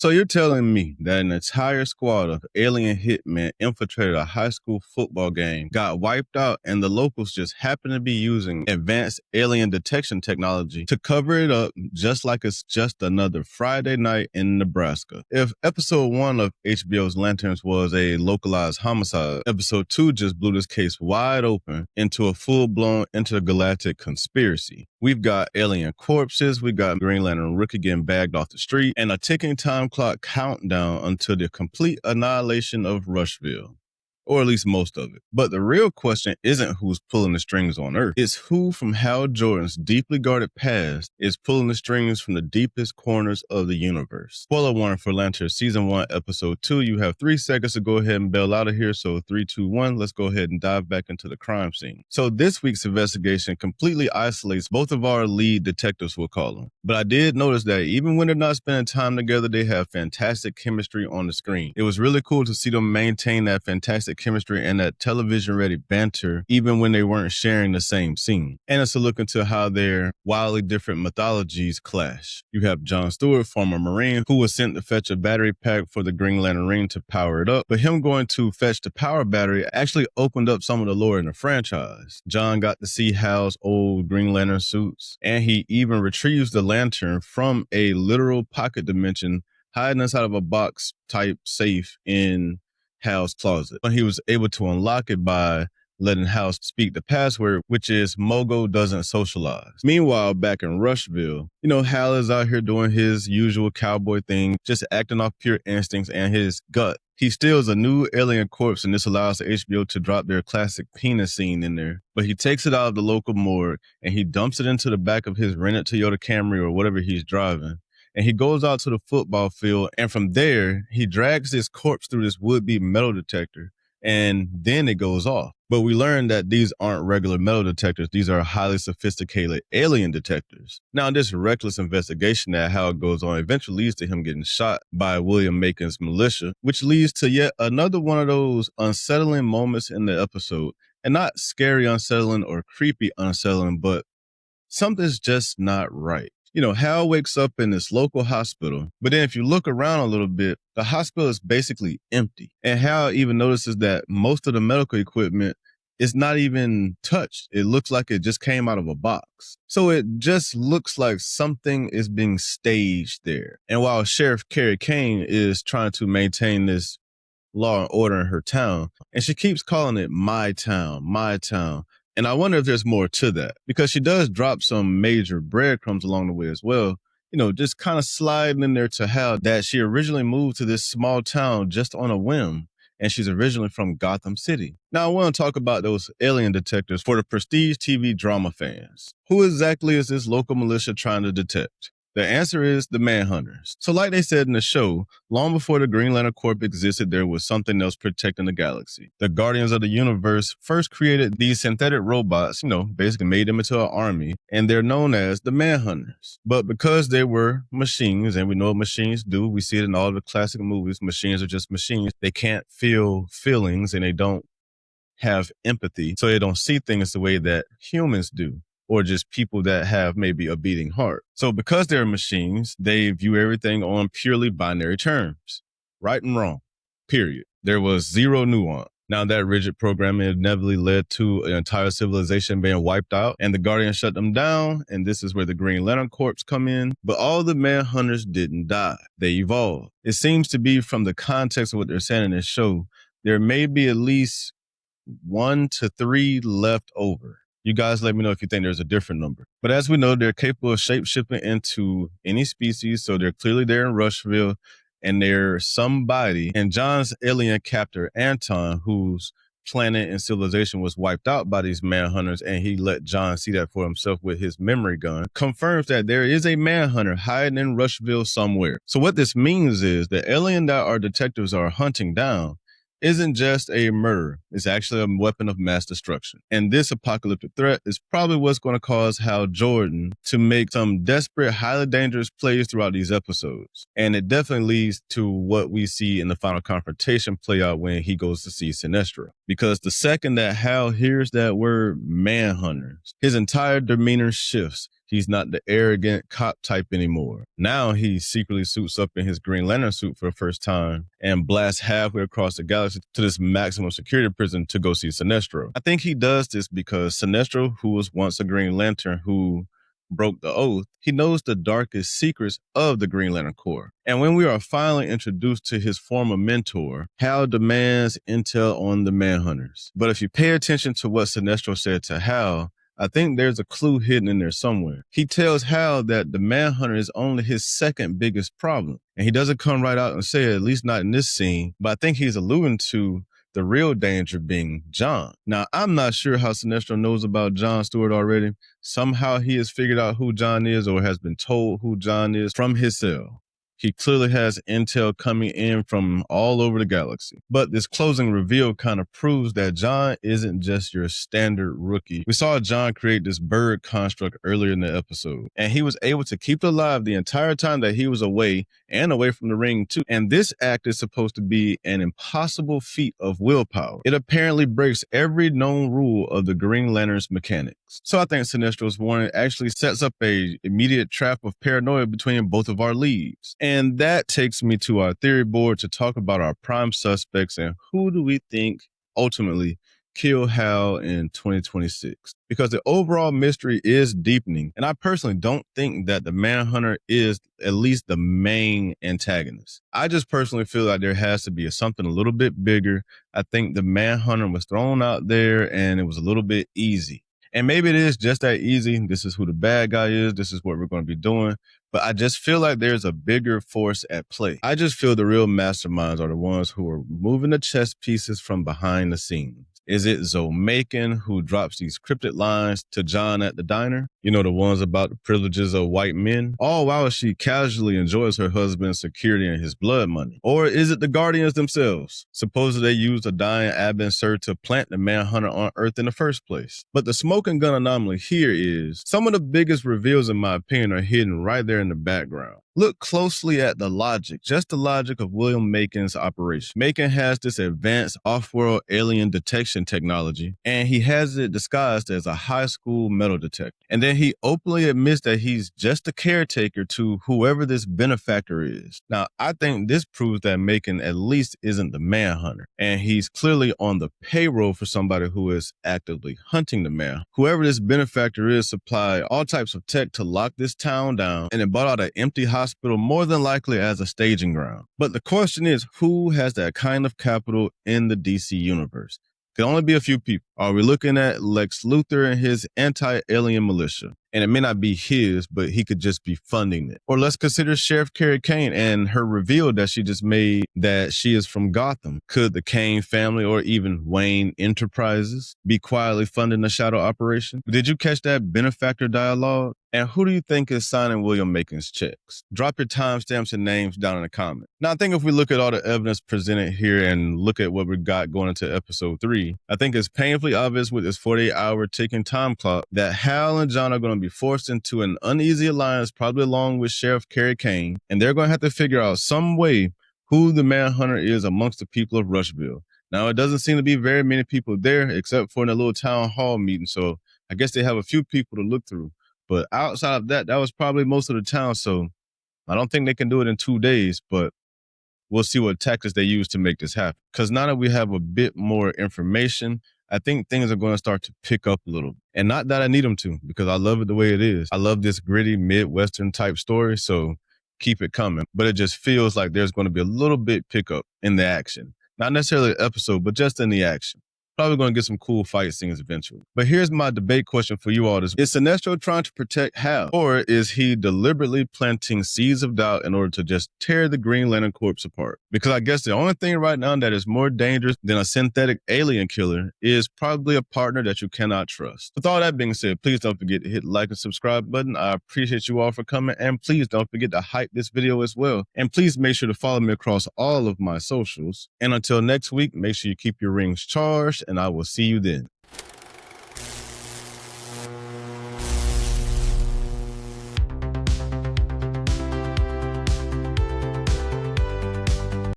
So you're telling me that an entire squad of alien hitmen infiltrated a high school football game, got wiped out, and the locals just happened to be using advanced alien detection technology to cover it up just like it's just another Friday night in Nebraska? If episode 1 of HBO's Lanterns was a localized homicide, episode 2 just blew this case wide open into a full-blown intergalactic conspiracy. We've got alien corpses, we got Green Lantern Rookie getting bagged off the street, and a ticking time clock countdown until the complete annihilation of Rushville. Or at least most of it. But the real question isn't who's pulling the strings on Earth. It's who from Hal Jordan's deeply guarded past is pulling the strings from the deepest corners of the universe. Spoiler warning for Lanterns Season 1, Episode 2. You have 3 seconds to go ahead and bail out of here. So 3, 2, 1, let's go ahead and dive back into the crime scene. So this week's investigation completely isolates both of our lead detectives, we'll call them. But I did notice that even when they're not spending time together, they have fantastic chemistry on the screen. It was really cool to see them maintain that fantastic chemistry and that television-ready banter even when they weren't sharing the same scene. And it's a look into how their wildly different mythologies clash. You have John Stewart, former Marine, who was sent to fetch a battery pack for the Green Lantern ring to power it up, but him going to fetch the power battery actually opened up some of the lore in the franchise. John got to see Hal's old Green Lantern suits, and he even retrieves the lantern from a literal pocket dimension hiding inside of a box type safe in Hal's closet. He was able to unlock it by letting Hal speak the password, which is Mogo doesn't socialize. Meanwhile, back in Rushville, Hal is out here doing his usual cowboy thing, just acting off pure instincts and his gut. He steals a new alien corpse, and this allows the HBO to drop their classic penis scene in there. But he takes it out of the local morgue, and he dumps it into the back of his rented Toyota Camry or whatever he's driving. And he goes out to the football field, and from there, he drags his corpse through this would-be metal detector, and then it goes off. But we learn that these aren't regular metal detectors. These are highly sophisticated alien detectors. Now, this reckless investigation that how it goes on eventually leads to him getting shot by William Macon's militia, which leads to yet another one of those unsettling moments in the episode. And not scary unsettling or creepy unsettling, but something's just not right. Hal wakes up in this local hospital, but then if you look around a little bit, the hospital is basically empty. And Hal even notices that most of the medical equipment is not even touched. It looks like it just came out of a box. So it just looks like something is being staged there. And while Sheriff Carrie Kane is trying to maintain this law and order in her town, and she keeps calling it my town, my town. And I wonder if there's more to that, because she does drop some major breadcrumbs along the way as well, just kind of sliding in there to Hal that she originally moved to this small town just on a whim, and she's originally from Gotham City. Now, I want to talk about those alien detectors for the prestige TV drama fans. Who exactly is this local militia trying to detect? The answer is the Manhunters. So like they said in the show, long before the Green Lantern Corps existed, there was something else protecting the galaxy. The Guardians of the Universe first created these synthetic robots, basically made them into an army, and they're known as the Manhunters. But because they were machines, and we know what machines do, we see it in all the classic movies, machines are just machines. They can't feel feelings, and they don't have empathy, so they don't see things the way that humans do, or just people that have maybe a beating heart. So because they're machines, they view everything on purely binary terms. Right and wrong, period. There was zero nuance. Now that rigid programming inevitably led to an entire civilization being wiped out, and the Guardians shut them down, and this is where the Green Lantern Corps come in. But all the Manhunters didn't die. They evolved. It seems to be, from the context of what they're saying in this show, there may be at least 1 to 3 left over. You guys let me know if you think there's a different number. But as we know, they're capable of shape-shifting into any species, so they're clearly there in Rushville, and they're somebody. And John's alien captor, Anton, whose planet and civilization was wiped out by these Manhunters, and he let John see that for himself with his memory gun, confirms that there is a Manhunter hiding in Rushville somewhere. So what this means is the alien that our detectives are hunting down isn't just a murder. It's actually a weapon of mass destruction. And this apocalyptic threat is probably what's going to cause Hal Jordan to make some desperate, highly dangerous plays throughout these episodes. And it definitely leads to what we see in the final confrontation play out when he goes to see Sinestro. because the second that Hal hears that word Manhunters, his entire demeanor shifts. He's not the arrogant cop type anymore. Now he secretly suits up in his Green Lantern suit for the first time and blasts halfway across the galaxy to this maximum security prison to go see Sinestro. I think he does this because Sinestro, who was once a Green Lantern who broke the oath, he knows the darkest secrets of the Green Lantern Corps. And when we are finally introduced to his former mentor, Hal demands intel on the Manhunters. But if you pay attention to what Sinestro said to Hal, I think there's a clue hidden in there somewhere. He tells Hal that the Manhunter is only his second biggest problem. And he doesn't come right out and say it, at least not in this scene, but I think he's alluding to the real danger being John. Now, I'm not sure how Sinestro knows about John Stewart already. Somehow he has figured out who John is or has been told who John is from his cell. He clearly has intel coming in from all over the galaxy. But this closing reveal kind of proves that John isn't just your standard rookie. We saw John create this bird construct earlier in the episode, and he was able to keep it alive the entire time that he was away and away from the ring too. And this act is supposed to be an impossible feat of willpower. It apparently breaks every known rule of the Green Lantern's mechanics. So I think Sinestro's warning actually sets up a immediate trap of paranoia between both of our leads. And that takes me to our theory board to talk about our prime suspects and who do we think ultimately killed Hal in 2026. Because the overall mystery is deepening, and I personally don't think that the Manhunter is at least the main antagonist. I just personally feel like there has to be something a little bit bigger. I think the Manhunter was thrown out there and it was a little bit easy. And maybe it is just that easy. This is who the bad guy is. This is what we're going to be doing. But I just feel like there's a bigger force at play. I just feel the real masterminds are the ones who are moving the chess pieces from behind the scenes. Is it Zoe Macon who drops these cryptic lines to John at the diner? You know, the ones about the privileges of white men? All while she casually enjoys her husband's security and his blood money. Or is it the Guardians themselves? Supposedly they used a dying Abin Sur to plant the Manhunter on Earth in the first place. But the smoking gun anomaly here is some of the biggest reveals, in my opinion, are hidden right there in the background. Look closely at the logic, just the logic of William Macon's operation. Macon has this advanced off-world alien detection technology, and he has it disguised as a high school metal detector. And then he openly admits that he's just a caretaker to whoever this benefactor is. Now, I think this proves that Macon at least isn't the Manhunter, and he's clearly on the payroll for somebody who is actively hunting the man. Whoever this benefactor is supplied all types of tech to lock this town down, and it bought out an empty hospital more than likely as a staging ground. But the question is, who has that kind of capital in the DC universe? Could only be a few people. Are we looking at Lex Luthor and his anti-alien militia? And it may not be his, but he could just be funding it. Or let's consider Sheriff Kane and her reveal that she just made that she is from Gotham. Could the Kane family or even Wayne Enterprises be quietly funding the shadow operation? Did you catch that benefactor dialogue? And who do you think is signing William Macon's checks? Drop your timestamps and names down in the comments. Now, I think if we look at all the evidence presented here and look at what we got going into episode 3, I think it's painfully obvious with this 48-hour ticking time clock that Hal and John are going to be forced into an uneasy alliance, probably along with Sheriff Kane, and they're going to have to figure out some way who the Manhunter is amongst the people of Rushville. Now, it doesn't seem to be very many people there except for in a little town hall meeting, so I guess they have a few people to look through. But outside of that, that was probably most of the town, so I don't think they can do it in 2 days, but we'll see what tactics they use to make this happen. Because now that we have a bit more information, I think things are going to start to pick up a little. And not that I need them to, because I love it the way it is. I love this gritty Midwestern type story, so keep it coming. But it just feels like there's going to be a little bit pickup in the action. Not necessarily the episode, but just in the action. Probably going to get some cool fight scenes eventually. But here's my debate question for you all. Is Sinestro trying to protect Hal? Or is he deliberately planting seeds of doubt in order to just tear the Green Lantern Corps apart? Because I guess the only thing right now that is more dangerous than a synthetic alien killer is probably a partner that you cannot trust. With all that being said, please don't forget to hit the like and subscribe button. I appreciate you all for coming. And please don't forget to hype this video as well. And please make sure to follow me across all of my socials. And until next week, make sure you keep your rings charged, and I will see you then.